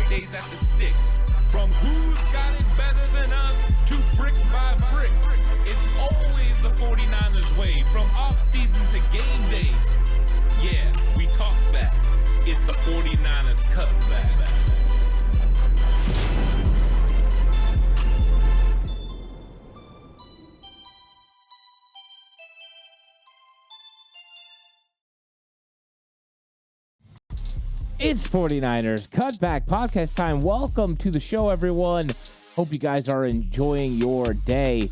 days at the stick. From who's got it better than us to brick by brick. It's always the 49ers way, from off-season to game day. Yeah, we talk back. It's the 49ers Cutback. It's 49ers Cutback Podcast time. Welcome to the show, everyone. Hope you guys are enjoying your day.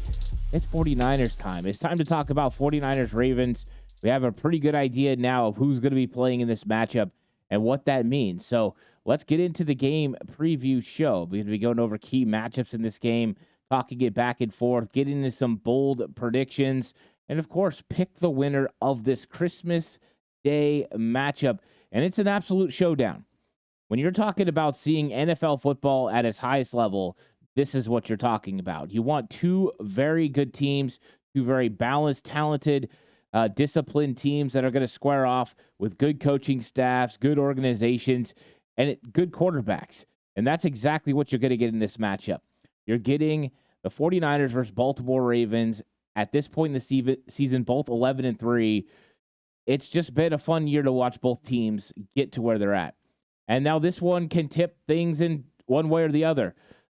It's 49ers time. It's time to talk about 49ers Ravens. We have a pretty good idea now of who's going to be playing in this matchup and what that means. So let's get into the game preview show. We're going to be going over key matchups in this game, talking it back and forth, getting into some bold predictions, and of course, pick the winner of this Christmas Day matchup. And it's an absolute showdown. When you're talking about seeing NFL football at its highest level, this is what you're talking about. You want two very good teams, two very balanced, talented, disciplined teams that are going to square off with good coaching staffs, good organizations, and good quarterbacks. And that's exactly what you're going to get in this matchup. You're getting the 49ers versus Baltimore Ravens. At this point in the season, both 11-3. It's just been a fun year to watch both teams get to where they're at. And now this one can tip things in one way or the other.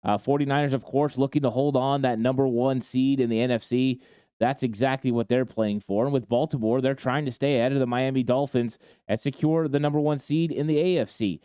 49ers, of course, looking to hold on that number one seed in the NFC. That's exactly what they're playing for. And with Baltimore, they're trying to stay ahead of the Miami Dolphins and secure the number one seed in the AFC.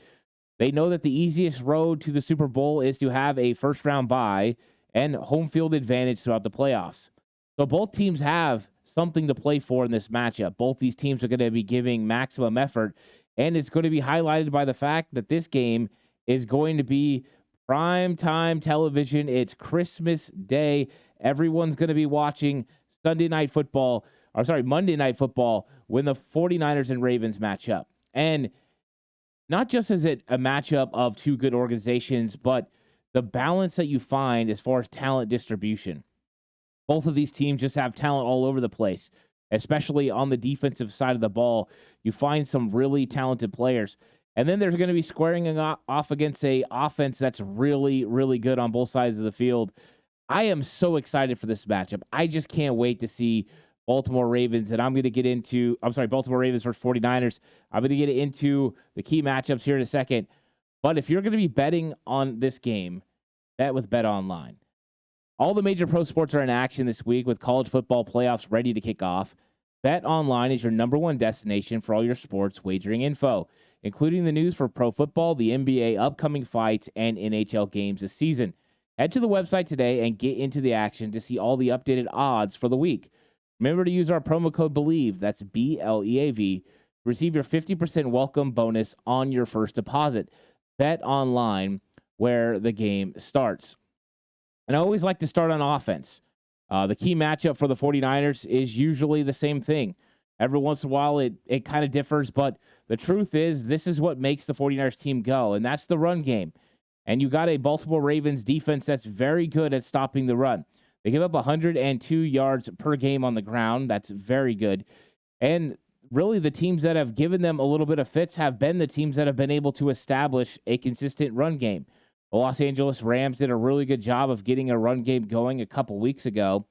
They know that the easiest road to the Super Bowl is to have a first-round bye and home field advantage throughout the playoffs. So both teams have something to play for in this matchup. Both these teams are going to be giving maximum effort, and it's going to be highlighted by the fact that this game is going to be prime time television. It's Christmas Day. Everyone's going to be watching Monday Night Football when the 49ers and Ravens match up. And not just is it a matchup of two good organizations, but the balance that you find as far as talent distribution. Both of these teams just have talent all over the place, especially on the defensive side of the ball. You find some really talented players. And then there's going to be squaring off against a offense that's really, really good on both sides of the field. I am so excited for this matchup. I just can't wait to see Baltimore Ravens. And Baltimore Ravens versus 49ers. I'm going to get into the key matchups here in a second. But if you're going to be betting on this game, bet with Bet Online. All the major pro sports are in action this week with college football playoffs ready to kick off. Bet Online is your number one destination for all your sports wagering info, including the news for pro football, the NBA, upcoming fights, and NHL games this season. Head to the website today and get into the action to see all the updated odds for the week. Remember to use our promo code BELIEVE, that's BLEAV, to receive your 50% welcome bonus on your first deposit. Bet Online, where the game starts. And I always like to start on offense. The key matchup for the 49ers is usually the same thing. Every once in a while, it kind of differs, but the truth is this is what makes the 49ers team go, and that's the run game. And you got a Baltimore Ravens defense that's very good at stopping the run. They give up 102 yards per game on the ground. That's very good. And really the teams that have given them a little bit of fits have been the teams that have been able to establish a consistent run game. The Los Angeles Rams did a really good job of getting a run game going a couple weeks ago.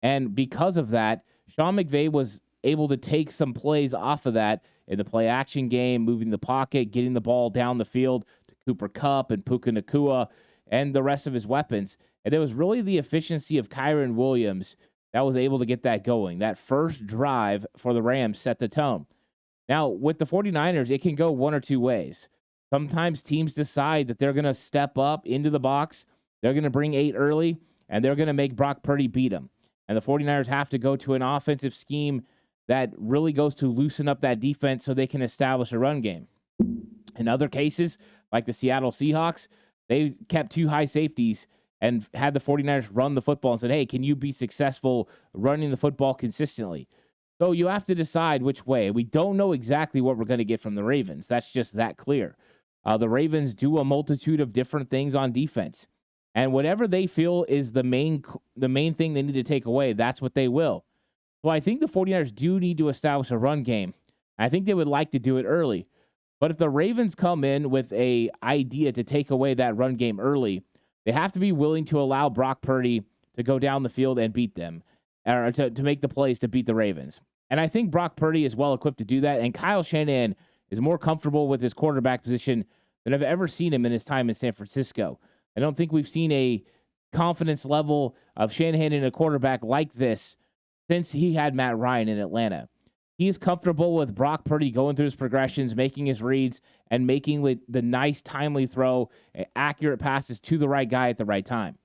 And because of that, Sean McVay was able to take some plays off of that in the play action game, moving the pocket, getting the ball down the field to Cooper Kupp and Puka Nacua and the rest of his weapons. And it was really the efficiency of Kyren Williams that was able to get that going. That first drive for the Rams set the tone. Now, with the 49ers, it can go one or two ways. Sometimes teams decide that they're going to step up into the box, they're going to bring 8 early, and they're going to make Brock Purdy beat them. And the 49ers have to go to an offensive scheme that really goes to loosen up that defense so they can establish a run game. In other cases, like the Seattle Seahawks, they kept 2 high safeties and had the 49ers run the football and said, hey, can you be successful running the football consistently? So you have to decide which way. We don't know exactly what we're going to get from the Ravens. That's just that clear. The Ravens do a multitude of different things on defense. And whatever they feel is the main thing they need to take away, that's what they will. So I think the 49ers do need to establish a run game. I think they would like to do it early. But if the Ravens come in with a idea to take away that run game early, they have to be willing to allow Brock Purdy to go down the field and beat them, or to make the plays to beat the Ravens. And I think Brock Purdy is well equipped to do that. And Kyle Shanahan is more comfortable with his quarterback position than I've ever seen him in his time in San Francisco. I don't think we've seen a confidence level of Shanahan in a quarterback like this since he had Matt Ryan in Atlanta. He's comfortable with Brock Purdy going through his progressions, making his reads, and making the nice, timely throw, accurate passes to the right guy at the right time.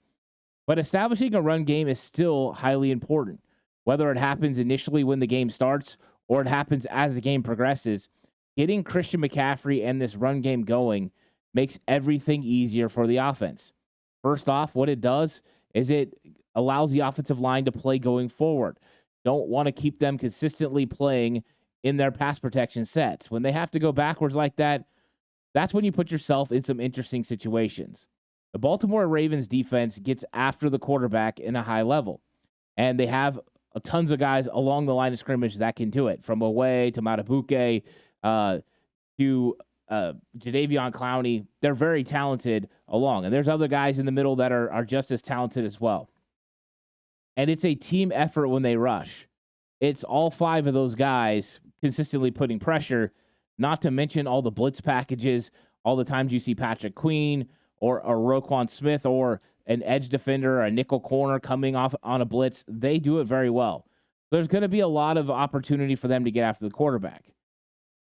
But establishing a run game is still highly important. Whether it happens initially when the game starts or it happens as the game progresses, getting Christian McCaffrey and this run game going makes everything easier for the offense. First off, what it does is it allows the offensive line to play going forward. Don't want to keep them consistently playing in their pass protection sets. When they have to go backwards like that, that's when you put yourself in some interesting situations. The Baltimore Ravens defense gets after the quarterback in a high level, and they have tons of guys along the line of scrimmage that can do it, from Away to Matabuke to Jadeveon Clowney. They're very talented along, and there's other guys in the middle that are just as talented as well. And it's a team effort when they rush. It's all five of those guys consistently putting pressure, not to mention all the blitz packages, all the times you see Patrick Queen or Roquan Smith or an edge defender or a nickel corner coming off on a blitz. They do it very well. There's going to be a lot of opportunity for them to get after the quarterback.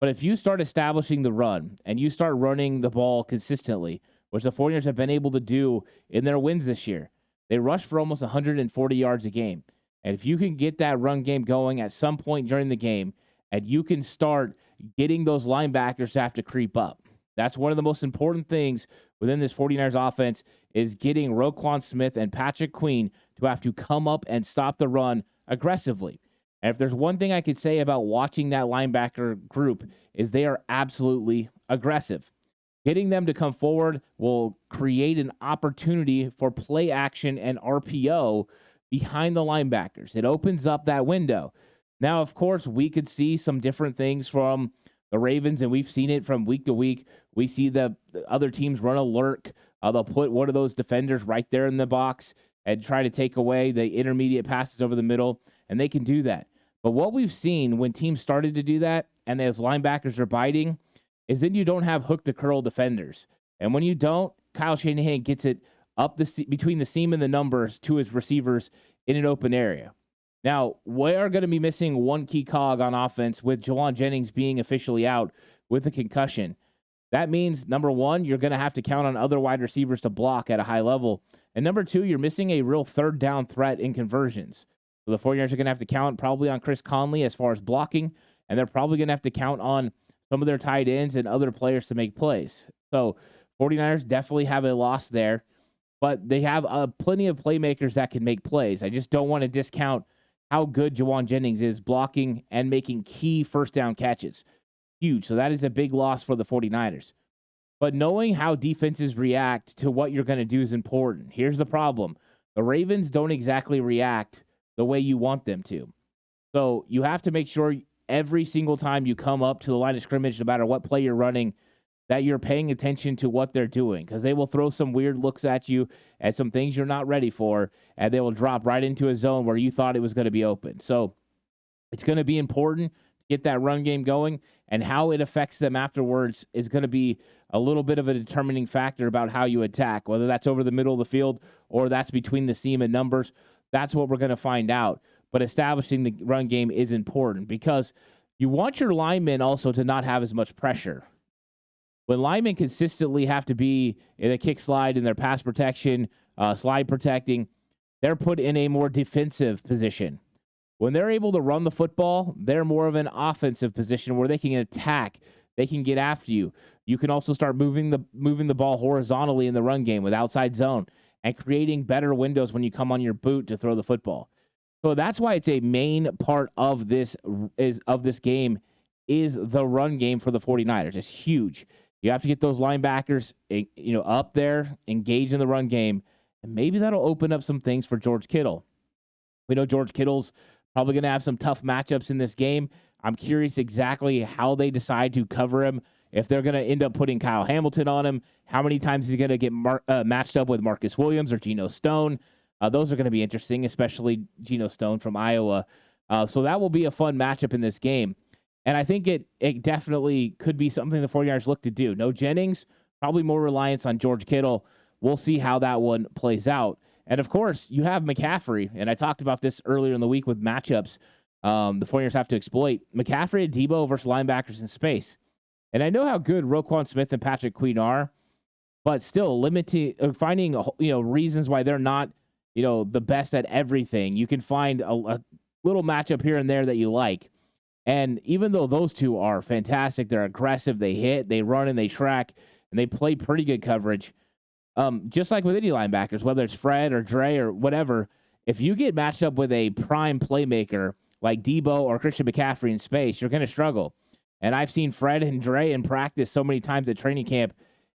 But if you start establishing the run and you start running the ball consistently, which the 49ers have been able to do in their wins this year, they rush for almost 140 yards a game. And if you can get that run game going at some point during the game, and you can start getting those linebackers to have to creep up, that's one of the most important things within this 49ers offense, is getting Roquan Smith and Patrick Queen to have to come up and stop the run aggressively. And if there's one thing I could say about watching that linebacker group, is they are absolutely aggressive. Getting them to come forward will create an opportunity for play action and RPO behind the linebackers. It opens up that window. Now, of course, we could see some different things from the Ravens, and we've seen it from week to week. We see the other teams run a lurk. They'll put one of those defenders right there in the box and try to take away the intermediate passes over the middle, and they can do that. But what we've seen when teams started to do that and those linebackers are biting is then you don't have hook-to-curl defenders. And when you don't, Kyle Shanahan gets it up between the seam and the numbers to his receivers in an open area. Now, we are going to be missing one key cog on offense with Jauan Jennings being officially out with a concussion. That means, number one, you're going to have to count on other wide receivers to block at a high level. And number two, you're missing a real third down threat in conversions. So the 49ers are going to have to count probably on Chris Conley as far as blocking, and they're probably going to have to count on some of their tight ends and other players to make plays. So 49ers definitely have a loss there, but they have plenty of playmakers that can make plays. I just don't want to discount how good Jauan Jennings is blocking and making key first down catches. Huge. So that is a big loss for the 49ers. But knowing how defenses react to what you're going to do is important. Here's the problem. The Ravens don't exactly react the way you want them to. So you have to make sure every single time you come up to the line of scrimmage, no matter what play you're running, that you're paying attention to what they're doing, because they will throw some weird looks at you and some things you're not ready for, and they will drop right into a zone where you thought it was going to be open. So it's going to be important to get that run game going, and how it affects them afterwards is going to be a little bit of a determining factor about how you attack, whether that's over the middle of the field or that's between the seam and numbers. That's what we're going to find out. But establishing the run game is important because you want your linemen also to not have as much pressure. When linemen consistently have to be in a kick slide in their pass protection, slide protecting, they're put in a more defensive position. When they're able to run the football, they're more of an offensive position where they can attack, they can get after you. You can also start moving the ball horizontally in the run game with outside zone and creating better windows when you come on your boot to throw the football. So that's why it's a main part of this game is the run game for the 49ers. It's huge. You have to get those linebackers, up there, engaged in the run game, and maybe that'll open up some things for George Kittle. We know George Kittle's probably going to have some tough matchups in this game. I'm curious exactly how they decide to cover him if they're going to end up putting Kyle Hamilton on him, how many times is he going to get matched up with Marcus Williams or Geno Stone? Those are going to be interesting, especially Geno Stone from Iowa. So that will be a fun matchup in this game. And I think it definitely could be something the 49ers look to do. No Jennings, probably more reliance on George Kittle. We'll see how that one plays out. And, of course, you have McCaffrey. And I talked about this earlier in the week with matchups the 49ers have to exploit. McCaffrey and Debo versus linebackers in space. And I know how good Roquan Smith and Patrick Queen are, but still finding reasons why they're not the best at everything. You can find a little matchup here and there that you like. And even though those two are fantastic, they're aggressive, they hit, they run, and they track, and they play pretty good coverage. Just like with any linebackers, whether it's Fred or Dre or whatever, if you get matched up with a prime playmaker like Debo or Christian McCaffrey in space, you're going to struggle. And I've seen Fred and Dre in practice so many times at training camp,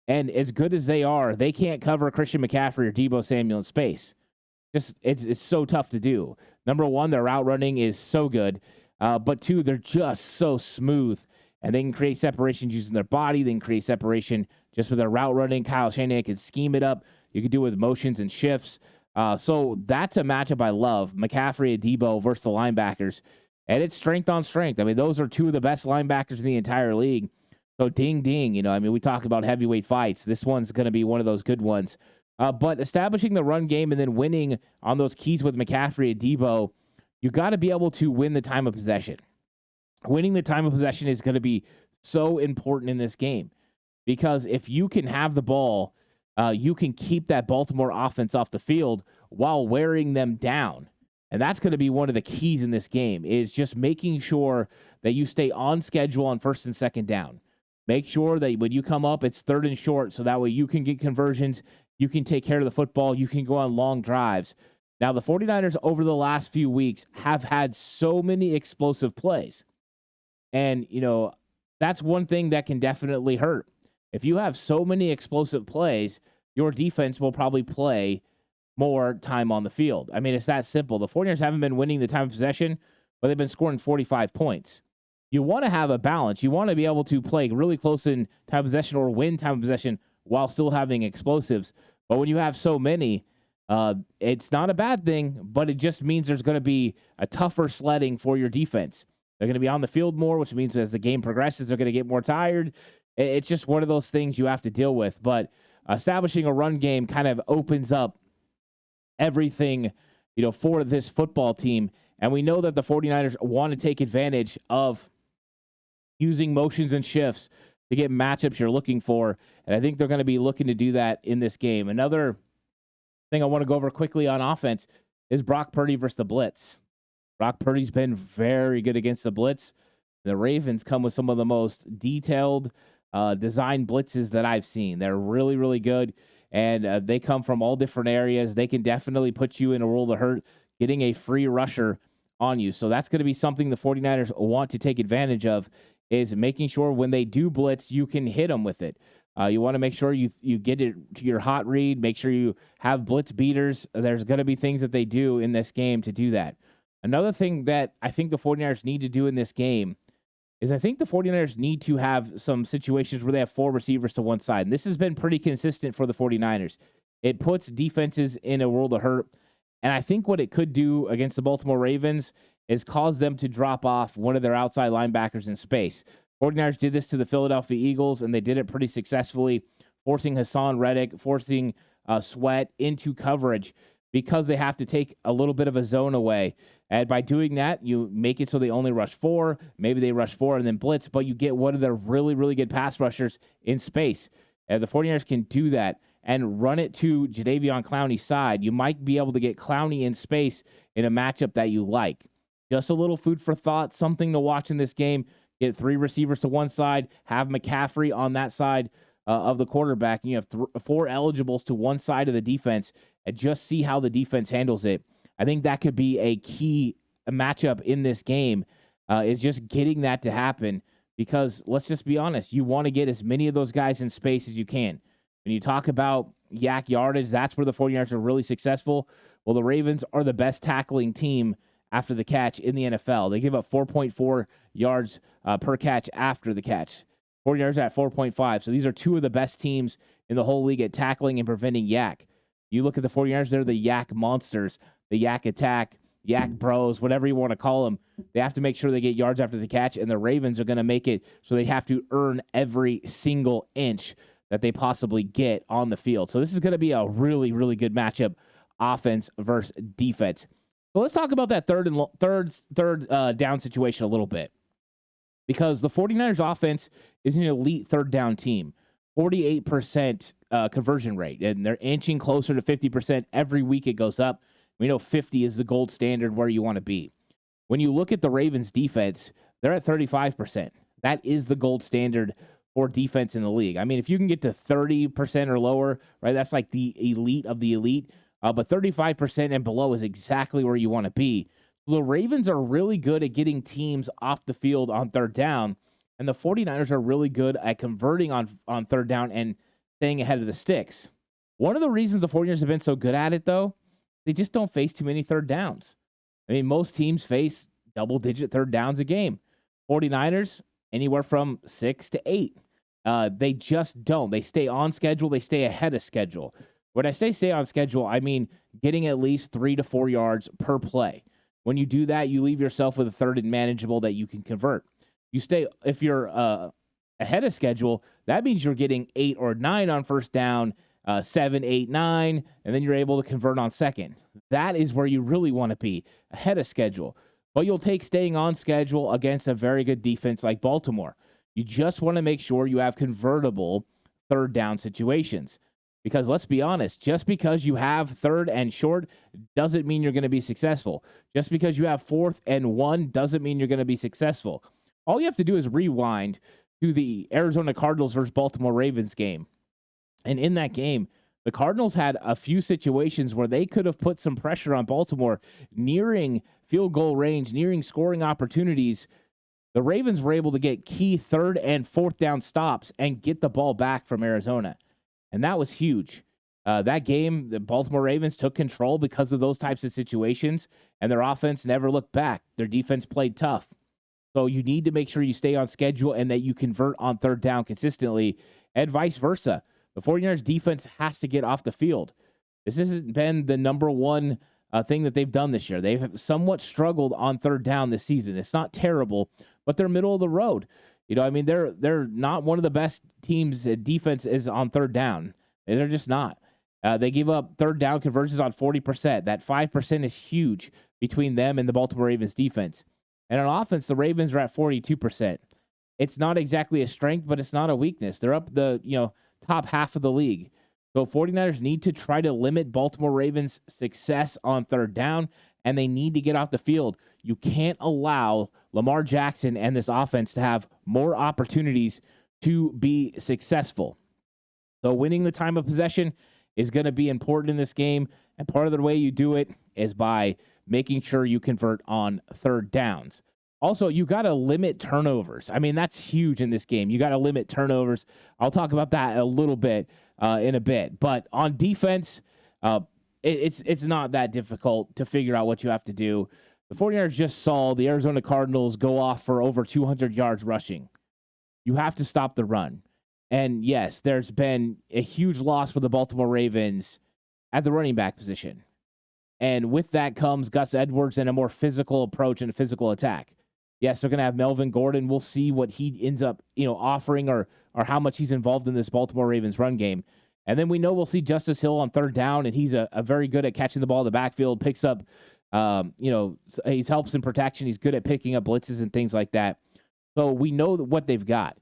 and as good as they are, they can't cover Christian McCaffrey or Debo Samuel in space. It's so tough to do. Number one, their route running is so good. But two, they're just so smooth. And they can create separation using their body. They can create separation just with their route running. Kyle Shanahan can scheme it up. You can do it with motions and shifts. So that's a matchup I love. McCaffrey and Debo versus the linebackers. And it's strength on strength. I mean, those are two of the best linebackers in the entire league. So ding, ding. We talk about heavyweight fights. This one's going to be one of those good ones. But establishing the run game and then winning on those keys with McCaffrey and Debo, you got to be able to win the time of possession. Winning the time of possession is going to be so important in this game because if you can have the ball, you can keep that Baltimore offense off the field while wearing them down. And that's going to be one of the keys in this game is just making sure that you stay on schedule on first and second down. Make sure that when you come up, it's third and short so that way you can get conversions, you can take care of the football, you can go on long drives. Now, the 49ers over the last few weeks have had so many explosive plays. And, that's one thing that can definitely hurt. If you have so many explosive plays, your defense will probably play more time on the field. I mean, it's that simple. The 49ers haven't been winning the time of possession, but they've been scoring 45 points. You want to have a balance. You want to be able to play really close in time of possession or win time of possession while still having explosives. But when you have so many, it's not a bad thing, but it just means there's going to be a tougher sledding for your defense. They're going to be on the field more, which means as the game progresses, they're going to get more tired. It's just one of those things you have to deal with. But establishing a run game kind of opens up everything, for this football team. And we know that the 49ers want to take advantage of using motions and shifts to get matchups you're looking for. And I think they're going to be looking to do that in this game. Another thing I want to go over quickly on offense is Brock Purdy versus the blitz. Brock Purdy's been very good against the blitz. The Ravens come with some of the most detailed design blitzes that I've seen. They're really, really good, and they come from all different areas. They can definitely put you in a world of hurt getting a free rusher on you. So that's going to be something the 49ers want to take advantage of is making sure when they do blitz, you can hit them with it. You want to make sure you get it to your hot read. Make sure you have blitz beaters. There's going to be things that they do in this game to do that. Another thing that I think the 49ers need to do in this game is I think the 49ers need to have some situations where they have four receivers to one side. And this has been pretty consistent for the 49ers. It puts defenses in a world of hurt. And I think what it could do against the Baltimore Ravens is cause them to drop off one of their outside linebackers in space. 49ers did this to the Philadelphia Eagles, and they did it pretty successfully, forcing Hassan Reddick, forcing Sweat into coverage because they have to take a little bit of a zone away. And by doing that, you make it so they only rush four. Maybe they rush four and then blitz, but you get one of their really, really good pass rushers in space. And the 49ers can do that and run it to Jadeveon Clowney's side. You might be able to get Clowney in space in a matchup that you like. Just a little food for thought, something to watch in this game. Get three receivers to one side, have McCaffrey on that side of the quarterback, and you have four eligibles to one side of the defense, and just see how the defense handles it. I think that could be a key matchup in this game, is just getting that to happen, because let's just be honest, you want to get as many of those guys in space as you can. When you talk about yak yardage, that's where the 49ers are really successful. Well, the Ravens are the best tackling team after the catch in the NFL. They give up 4.4 yards per catch after the catch. 49ers are at 4.5. So these are two of the best teams in the whole league at tackling and preventing yak. You look at the 49ers, they're the yak monsters, the yak attack, yak bros, whatever you want to call them. They have to make sure they get yards after the catch, and the Ravens are going to make it so they have to earn every single inch that they possibly get on the field. So this is going to be a really, really good matchup, offense versus defense. So let's talk about that third down situation a little bit, because the 49ers offense is an elite third down team, 48% conversion rate, and they're inching closer to 50% every week. It goes up. We know 50 is the gold standard where you want to be. When you look at the Ravens defense, they're at 35%. That is the gold standard for defense in the league. I mean, if you can get to 30% or lower, right, that's like the elite of the elite. But 35% and below is exactly where you want to be. The Ravens are really good at getting teams off the field on third down, and the 49ers are really good at converting on third down and staying ahead of the sticks. One of the reasons the 49ers have been so good at it, though, they just don't face too many third downs. I mean, most teams face double-digit third downs a game. 49ers, anywhere from 6 to 8. They just don't. They stay on schedule. They stay ahead of schedule. When I say stay on schedule, I mean getting at least 3 to 4 yards per play. When you do that, you leave yourself with a third and manageable that you can convert. If you're ahead of schedule, that means you're getting 8 or 9 on first down, 7, 8, 9, and then you're able to convert on second. That is where you really want to be, ahead of schedule. But you'll take staying on schedule against a very good defense like Baltimore. You just want to make sure you have convertible third down situations. Because let's be honest, just because you have third and short doesn't mean you're going to be successful. Just because you have 4th and 1 doesn't mean you're going to be successful. All you have to do is rewind to the Arizona Cardinals versus Baltimore Ravens game. And in that game, the Cardinals had a few situations where they could have put some pressure on Baltimore, nearing field goal range, nearing scoring opportunities. The Ravens were able to get key 3rd and 4th down stops and get the ball back from Arizona. And that was huge. That game, the Baltimore Ravens took control because of those types of situations, and their offense never looked back. Their defense played tough. So you need to make sure you stay on schedule and that you convert on third down consistently, and vice versa. The 49ers defense has to get off the field. This hasn't been the number one thing that they've done this year. They've somewhat struggled on third down this season. It's not terrible, but they're middle of the road. You know, I mean, they're not one of the best teams. Defense is on third down. They're just not. They give up third down conversions on 40%. That 5% is huge between them and the Baltimore Ravens defense. And on offense, the Ravens are at 42%. It's not exactly a strength, but it's not a weakness. They're up the top half of the league. So 49ers need to try to limit Baltimore Ravens' success on third down, and they need to get off the field. You can't allow Lamar Jackson and this offense to have more opportunities to be successful. So winning the time of possession is going to be important in this game, and part of the way you do it is by making sure you convert on third downs. Also, you got to limit turnovers. I mean, that's huge in this game. You got to limit turnovers. I'll talk about that a little bit in a bit. But on defense, it's not that difficult to figure out what you have to do. The 49ers just saw the Arizona Cardinals go off for over 200 yards rushing. You have to stop the run. And yes, there's been a huge loss for the Baltimore Ravens at the running back position. And with that comes Gus Edwards and a more physical approach and a physical attack. Yes, they're going to have Melvin Gordon. We'll see what he ends up, offering or how much he's involved in this Baltimore Ravens run game. And then we know we'll see Justice Hill on third down, and he's a very good at catching the ball in the backfield, picks up, he helps in protection. He's good at picking up blitzes and things like that. So we know what they've got.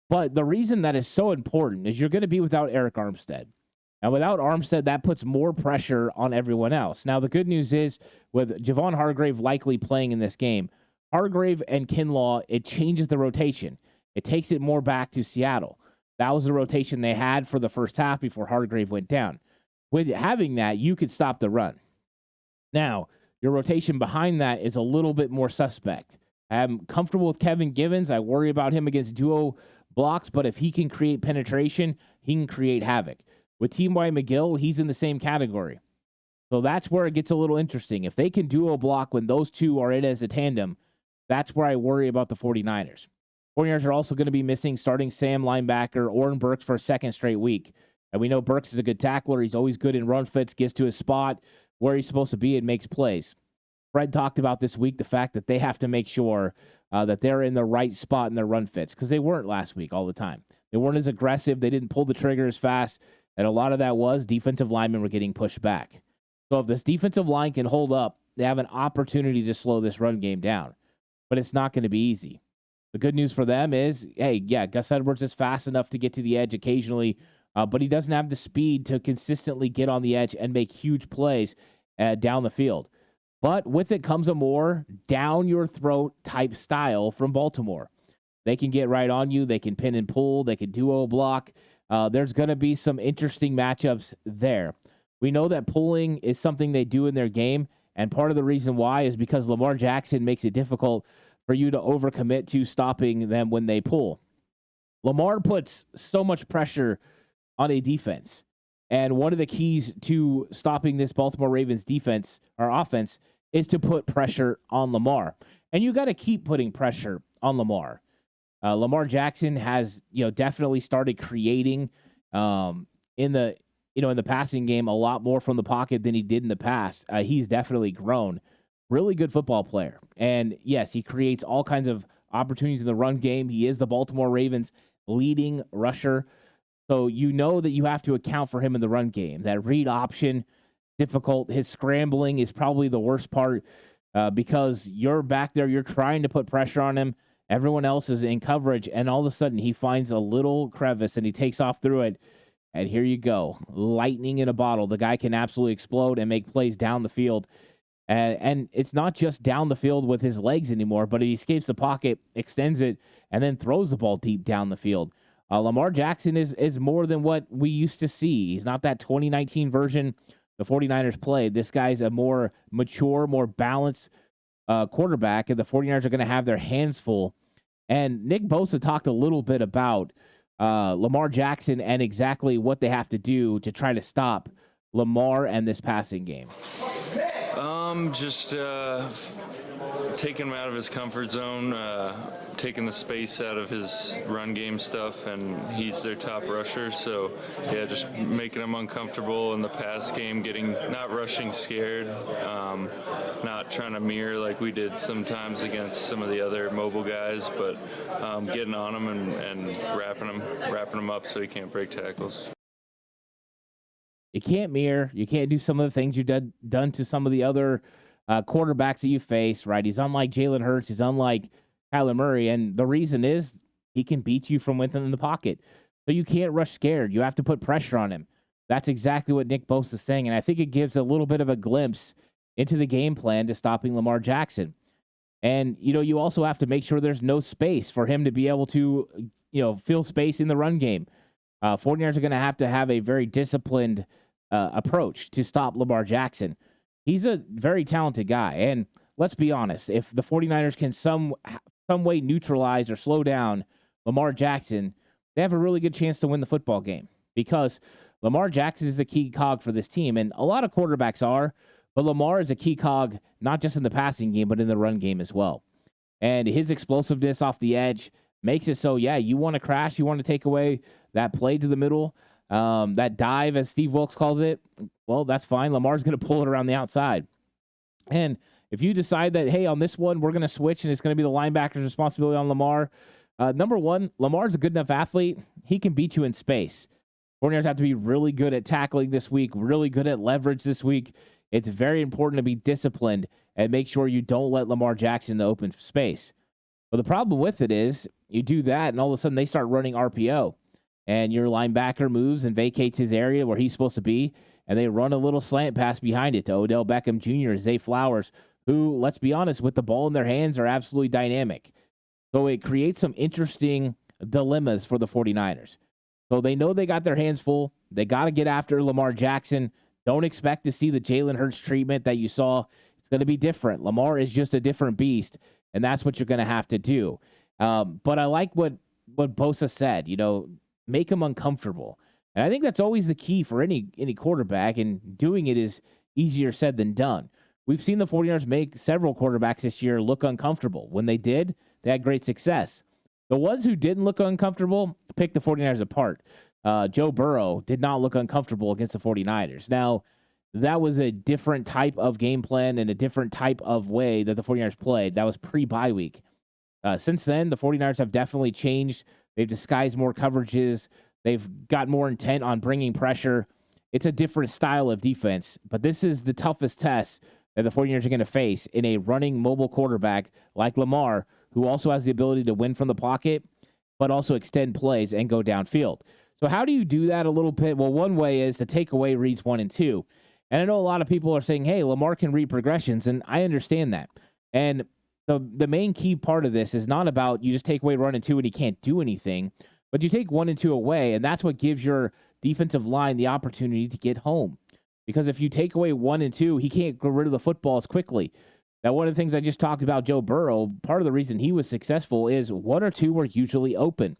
But the reason that is so important is you're going to be without Eric Armstead. And without Armstead, that puts more pressure on everyone else. Now, the good news is with Javon Hargrave likely playing in this game, Hargrave and Kinlaw, it changes the rotation. It takes it more back to Seattle. That was the rotation they had for the first half before Hargrave went down. With having that, you could stop the run. Now, your rotation behind that is a little bit more suspect. I'm comfortable with Kevin Givens. I worry about him against duo blocks, but if he can create penetration, he can create havoc. With T.Y. McGill, he's in the same category. So that's where it gets a little interesting. If they can duo block when those two are in as a tandem, that's where I worry about the 49ers. 49ers are also going to be missing starting Sam linebacker Oren Burks for a second straight week. And we know Burks is a good tackler. He's always good in run fits, gets to his spot where he's supposed to be and makes plays. Fred talked about this week the fact that they have to make sure that they're in the right spot in their run fits because they weren't last week all the time. They weren't as aggressive. They didn't pull the trigger as fast. And a lot of that was defensive linemen were getting pushed back. So if this defensive line can hold up, they have an opportunity to slow this run game down. But it's not going to be easy. The good news for them is, hey, yeah, Gus Edwards is fast enough to get to the edge occasionally, but he doesn't have the speed to consistently get on the edge and make huge plays down the field. But with it comes a more down-your-throat type style from Baltimore. They can get right on you. They can pin and pull. They can duo block. There's going to be some interesting matchups there. We know that pulling is something they do in their game, and part of the reason why is because Lamar Jackson makes it difficult for you to overcommit to stopping them when they pull. Lamar puts so much pressure on a defense. And one of the keys to stopping this Baltimore Ravens defense or offense is to put pressure on Lamar. And you got to keep putting pressure on Lamar. Lamar Jackson has, definitely started creating in the passing game a lot more from the pocket than he did in the past. He's definitely grown. Really good football player. And yes, he creates all kinds of opportunities in the run game. He is the Baltimore Ravens leading rusher. So you know that you have to account for him in the run game. That read option, difficult. His scrambling is probably the worst part because you're back there, you're trying to put pressure on him. Everyone else is in coverage, and all of a sudden he finds a little crevice and he takes off through it. And here you go. Lightning in a bottle. The guy can absolutely explode and make plays down the field. And it's not just down the field with his legs anymore, but he escapes the pocket, extends it, and then throws the ball deep down the field. Lamar Jackson is more than what we used to see. He's not that 2019 version the 49ers played. This guy's a more mature, more balanced quarterback, and the 49ers are going to have their hands full. And Nick Bosa talked a little bit about Lamar Jackson and exactly what they have to do to try to stop Lamar and this passing game. Just taking him out of his comfort zone, taking the space out of his run game stuff, and he's their top rusher. So, yeah, just making him uncomfortable in the pass game, not rushing scared, not trying to mirror like we did sometimes against some of the other mobile guys, but getting on him and wrapping him up so he can't break tackles. You can't mirror. You can't do some of the things you've done to some of the other quarterbacks that you face, right? He's unlike Jalen Hurts. He's unlike Kyler Murray. And the reason is he can beat you from within the pocket. So you can't rush scared. You have to put pressure on him. That's exactly what Nick Bosa is saying. And I think it gives a little bit of a glimpse into the game plan to stopping Lamar Jackson. And, you also have to make sure there's no space for him to be able to, fill space in the run game. 49ers are going to have a very disciplined approach to stop Lamar Jackson. He's a very talented guy. And let's be honest, if the 49ers can some way neutralize or slow down Lamar Jackson, they have a really good chance to win the football game because Lamar Jackson is the key cog for this team. And a lot of quarterbacks are, but Lamar is a key cog, not just in the passing game, but in the run game as well. And his explosiveness off the edge makes it so, you want to crash, you want to take away that play to the middle, that dive, as Steve Wilkes calls it, well, that's fine. Lamar's going to pull it around the outside. And if you decide that, hey, on this one, we're going to switch and it's going to be the linebacker's responsibility on Lamar, number one, Lamar's a good enough athlete. He can beat you in space. 49ers have to be really good at tackling this week, really good at leverage this week. It's very important to be disciplined and make sure you don't let Lamar Jackson in the open space. But the problem with it is you do that, and all of a sudden they start running RPO. And your linebacker moves and vacates his area where he's supposed to be, and they run a little slant pass behind it to Odell Beckham Jr., Zay Flowers, who, let's be honest, with the ball in their hands are absolutely dynamic. So it creates some interesting dilemmas for the 49ers. So they know they got their hands full. They got to get after Lamar Jackson. Don't expect to see the Jalen Hurts treatment that you saw. It's going to be different. Lamar is just a different beast, and that's what you're going to have to do. But I like what Bosa said, make him uncomfortable. And I think that's always the key for any quarterback, and doing it is easier said than done. We've seen the 49ers make several quarterbacks this year look uncomfortable. When they did, they had great success. The ones who didn't look uncomfortable picked the 49ers apart. Joe Burrow did not look uncomfortable against the 49ers. Now, that was a different type of game plan and a different type of way that the 49ers played. That was pre-bye week. Since then, the 49ers have definitely changed. They've disguised more coverages. They've got more intent on bringing pressure. It's a different style of defense, but this is the toughest test that the 49ers are going to face in a running mobile quarterback like Lamar, who also has the ability to win from the pocket, but also extend plays and go downfield. So how do you do that a little bit? Well, one way is to take away reads 1 and 2. And I know a lot of people are saying, hey, Lamar can read progressions, and I understand that. And the main key part of this is not about you just take away 1 and 2 and he can't do anything, but you take 1 and 2 away, and that's what gives your defensive line the opportunity to get home. Because if you take away 1 and 2, he can't get rid of the football as quickly. Now, one of the things I just talked about, Joe Burrow, part of the reason he was successful is 1 or 2 were usually open.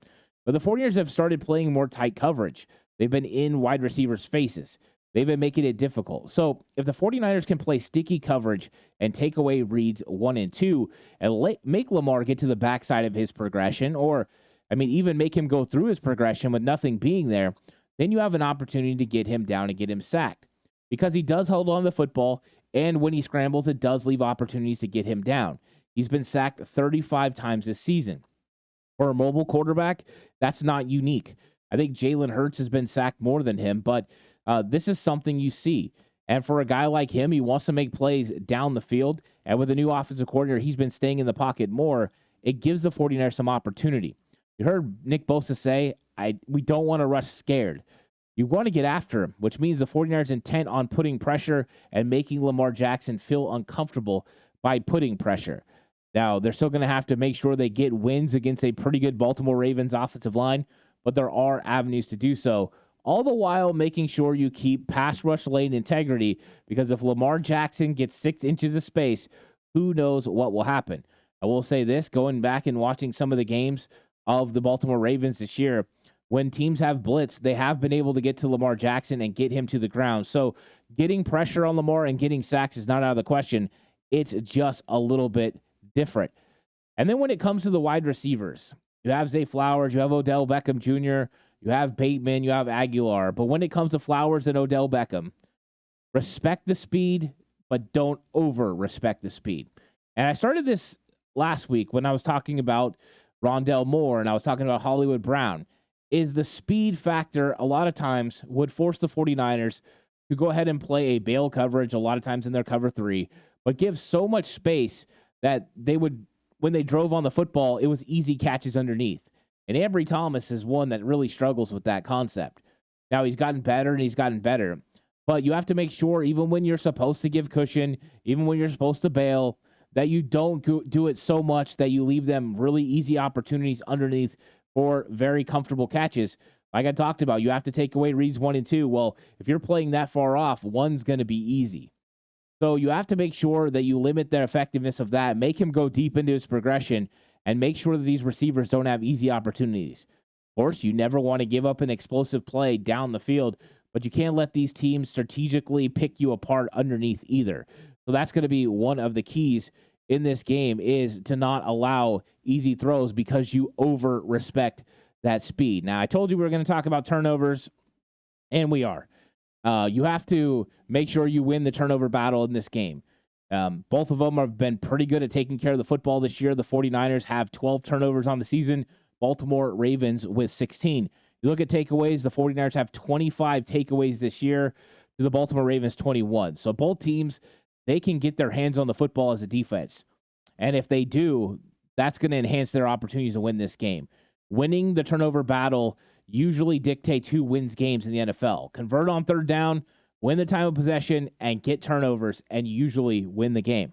But the 49ers have started playing more tight coverage. They've been in wide receivers' faces. They've been making it difficult. So if the 49ers can play sticky coverage and take away reads 1 and 2 and make Lamar get to the backside of his progression, or, even make him go through his progression with nothing being there, then you have an opportunity to get him down and get him sacked. Because he does hold on to the football, and when he scrambles, it does leave opportunities to get him down. He's been sacked 35 times this season. For a mobile quarterback, that's not unique. I think Jalen Hurts has been sacked more than him, but this is something you see. And for a guy like him, he wants to make plays down the field. And with a new offensive coordinator, he's been staying in the pocket more. It gives the 49ers some opportunity. You heard Nick Bosa say, we don't want to rush scared. You want to get after him, which means the 49ers intent on putting pressure and making Lamar Jackson feel uncomfortable by putting pressure. Now, they're still going to have to make sure they get wins against a pretty good Baltimore Ravens offensive line, but there are avenues to do so, all the while making sure you keep pass rush lane integrity, because if Lamar Jackson gets 6 inches of space, who knows what will happen. I will say this, going back and watching some of the games of the Baltimore Ravens this year, when teams have blitz, they have been able to get to Lamar Jackson and get him to the ground. So getting pressure on Lamar and getting sacks is not out of the question. It's just a little bit different. And then when it comes to the wide receivers, you have Zay Flowers, you have Odell Beckham Jr., you have Bateman, you have Aguilar. But when it comes to Flowers and Odell Beckham, respect the speed, but don't over-respect the speed. And I started this last week when I was talking about Rondell Moore and I was talking about Hollywood Brown. Is the speed factor a lot of times would force the 49ers to go ahead and play a bail coverage a lot of times in their cover 3, but give so much space that they would, when they drove on the football, it was easy catches underneath. And Ambry Thomas is one that really struggles with that concept. Now, he's gotten better and he's gotten better, but you have to make sure, even when you're supposed to give cushion, even when you're supposed to bail, that you don't do it so much that you leave them really easy opportunities underneath for very comfortable catches. Like I talked about, you have to take away reads 1 and 2. Well, if you're playing that far off, 1's going to be easy. So you have to make sure that you limit the effectiveness of that, make him go deep into his progression, and make sure that these receivers don't have easy opportunities. Of course, you never want to give up an explosive play down the field, but you can't let these teams strategically pick you apart underneath either. So that's going to be one of the keys in this game, is to not allow easy throws because you over-respect that speed. Now, I told you we were going to talk about turnovers, and we are. You have to make sure you win the turnover battle in this game. Both of them have been pretty good at taking care of the football this year. The 49ers have 12 turnovers on the season. Baltimore Ravens with 16. You look at takeaways, the 49ers have 25 takeaways this year to the Baltimore Ravens 21. So both teams, they can get their hands on the football as a defense. And if they do, that's going to enhance their opportunities to win this game. Winning the turnover battle usually dictates who wins games in the NFL. Convert on third down, win the time of possession, and get turnovers, and usually win the game.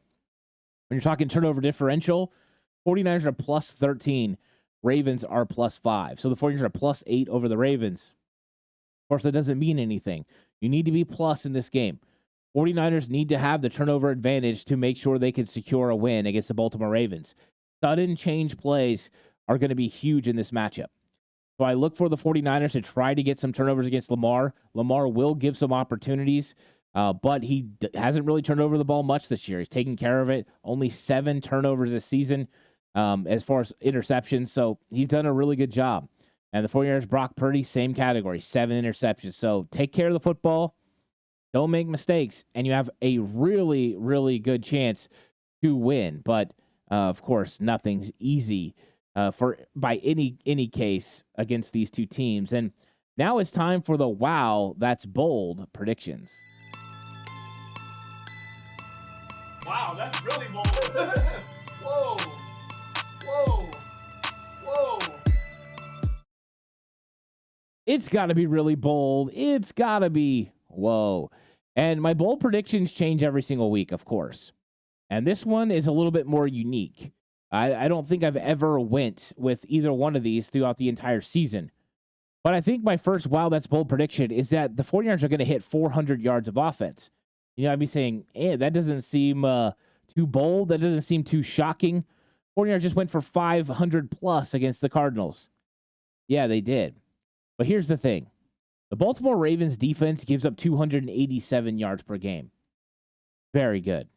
When you're talking turnover differential, 49ers are plus 13. Ravens are plus 5. So the 49ers are plus 8 over the Ravens. Of course, that doesn't mean anything. You need to be plus in this game. 49ers need to have the turnover advantage to make sure they can secure a win against the Baltimore Ravens. Sudden change plays are going to be huge in this matchup. So I look for the 49ers to try to get some turnovers against Lamar. Lamar will give some opportunities, but he hasn't really turned over the ball much this year. He's taking care of it. Only 7 turnovers this season. as far as interceptions. So he's done a really good job. And the 49ers, Brock Purdy, same category, 7 interceptions. So take care of the football. Don't make mistakes. And you have a really, really good chance to win. But, of course, nothing's easy by any case against these two teams. And now it's time for the Wow, That's Bold predictions. Wow, that's really bold. Whoa. Whoa. Whoa. It's got to be really bold. It's got to be whoa. And my bold predictions change every single week, of course. And this one is a little bit more unique. I don't think I've ever went with either one of these throughout the entire season. But I think my first Wow, That's Bold prediction is that the 49ers are going to hit 400 yards of offense. I'd be saying, that doesn't seem too bold. That doesn't seem too shocking. 49ers just went for 500 plus against the Cardinals. Yeah, they did. But here's the thing. The Baltimore Ravens defense gives up 287 yards per game. Very good.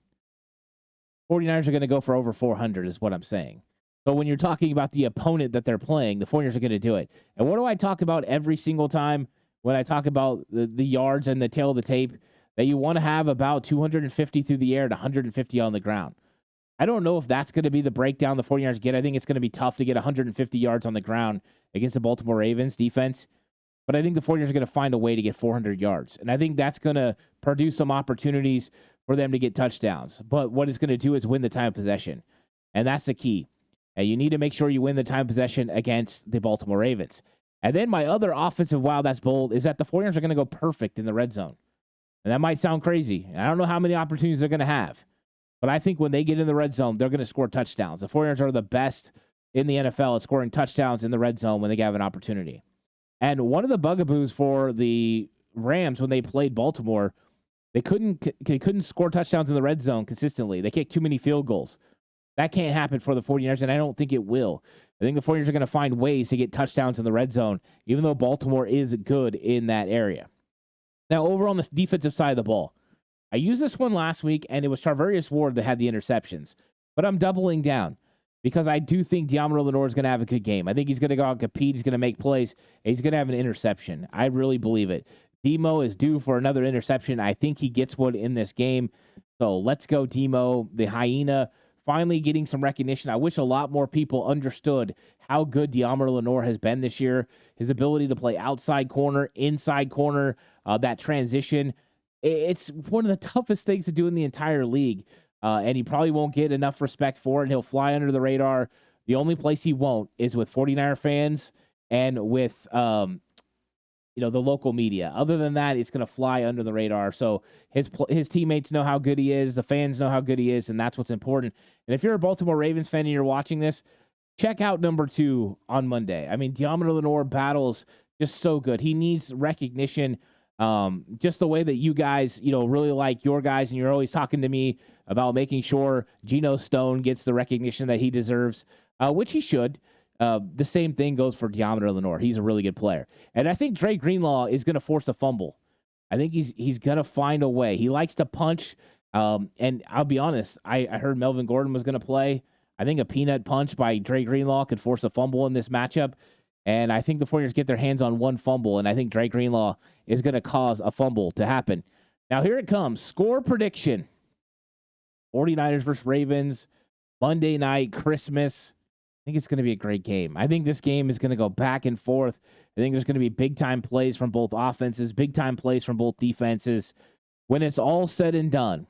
49ers are going to go for over 400 is what I'm saying. So when you're talking about the opponent that they're playing, the 49ers are going to do it. And what do I talk about every single time when I talk about the yards and the tail of the tape? That you want to have about 250 through the air and 150 on the ground. I don't know if that's going to be the breakdown the 49ers get. I think it's going to be tough to get 150 yards on the ground against the Baltimore Ravens defense. But I think the 49ers are going to find a way to get 400 yards. And I think that's going to produce some opportunities for them to get touchdowns. But what it's going to do is win the time of possession. And that's the key. And you need to make sure you win the time of possession against the Baltimore Ravens. And then my other offensive wow that's bold is that the 49ers are going to go perfect in the red zone. And that might sound crazy. I don't know how many opportunities they're going to have. But I think when they get in the red zone, they're going to score touchdowns. The 49ers are the best in the NFL at scoring touchdowns in the red zone when they have an opportunity. And one of the bugaboos for the Rams when they played Baltimore, they couldn't score touchdowns in the red zone consistently. They kicked too many field goals. That can't happen for the 49ers, and I don't think it will. I think the 49ers are going to find ways to get touchdowns in the red zone, even though Baltimore is good in that area. Now, over on the defensive side of the ball, I used this one last week, and it was Charvarius Ward that had the interceptions. But I'm doubling down because I do think Deommodore Lenoir is going to have a good game. I think he's going to go out and compete. He's going to make plays. And he's going to have an interception. I really believe it. Demo is due for another interception. I think he gets one in this game. So let's go, Demo, the hyena, finally getting some recognition. I wish a lot more people understood how good Deommodore Lenoir has been this year. His ability to play outside corner, inside corner, that transition. It's one of the toughest things to do in the entire league. And he probably won't get enough respect for it. He'll fly under the radar. The only place he won't is with 49er fans and with the local media. Other than that, it's going to fly under the radar. So his teammates know how good he is. The fans know how good he is, and that's what's important. And if you're a Baltimore Ravens fan and you're watching this, check out number 2 on Monday. I mean, Deommodore Lenoir battles just so good. He needs recognition. Just the way that you guys, really like your guys, and you're always talking to me about making sure Geno Stone gets the recognition that he deserves, which he should. The same thing goes for Deommodore Lenoir. He's a really good player. And I think Dre Greenlaw is going to force a fumble. I think he's going to find a way. He likes to punch. And I'll be honest, I heard Melvin Gordon was going to play. I think a peanut punch by Dre Greenlaw could force a fumble in this matchup. And I think the 49ers get their hands on one fumble, and I think Dre Greenlaw is going to cause a fumble to happen. Now, here it comes. Score prediction. 49ers versus Ravens, Monday night, Christmas. I think it's going to be a great game. I think this game is going to go back and forth. I think there's going to be big-time plays from both offenses, big-time plays from both defenses. When it's all said and done,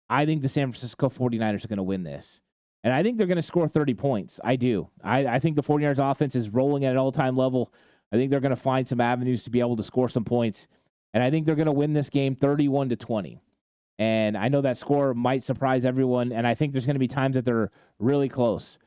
I think the San Francisco 49ers are going to win this. And I think they're going to score 30 points. I do. I think the 49ers offense is rolling at an all-time level. I think they're going to find some avenues to be able to score some points. And I think they're going to win this game 31-20. And I know that score might surprise everyone. And I think there's going to be times that they're really close.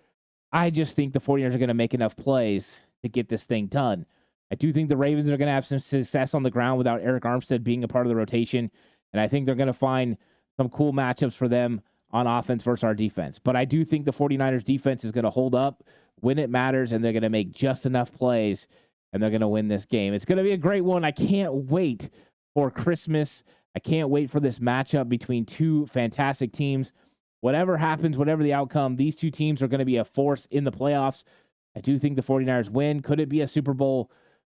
I just think the 49ers are going to make enough plays to get this thing done. I do think the Ravens are going to have some success on the ground without Eric Armstead being a part of the rotation. And I think they're going to find some cool matchups for them on offense versus our defense. But I do think the 49ers defense is going to hold up when it matters, and they're going to make just enough plays, and they're going to win this game. It's going to be a great one. I can't wait for Christmas. I can't wait for this matchup between two fantastic teams. whatever happens, whatever the outcome, these two teams are going to be a force in the playoffs. I do think the 49ers win. Could it be a Super Bowl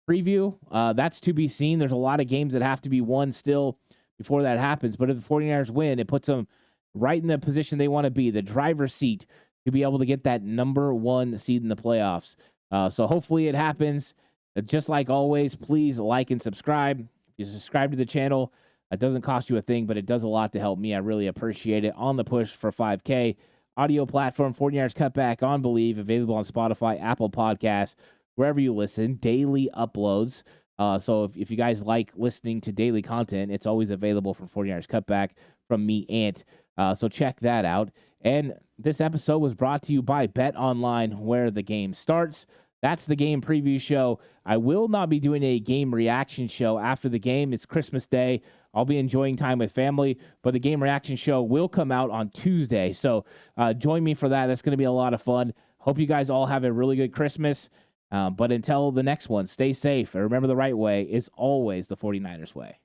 preview? That's to be seen. There's a lot of games that have to be won still before that happens. But if the 49ers win, it puts them right in the position they want to be, the driver's seat, to be able to get that number 1 seed in the playoffs. So hopefully it happens. Just like always, please like and subscribe. If you subscribe to the channel, it doesn't cost you a thing, but it does a lot to help me. I really appreciate it. On the push for 5K. Audio platform, 49ers Cutback on Believe, available on Spotify, Apple Podcasts, wherever you listen. Daily uploads. So if you guys like listening to daily content, it's always available from 49ers Cutback from me, Ant. So check that out. And this episode was brought to you by Bet Online, where the game starts. That's the game preview show. I will not be doing a game reaction show after the game. It's Christmas Day. I'll be enjoying time with family, but the game reaction show will come out on Tuesday. So join me for that. That's going to be a lot of fun. Hope you guys all have a really good Christmas. But until the next one, stay safe. And remember, the right way is always the 49ers way.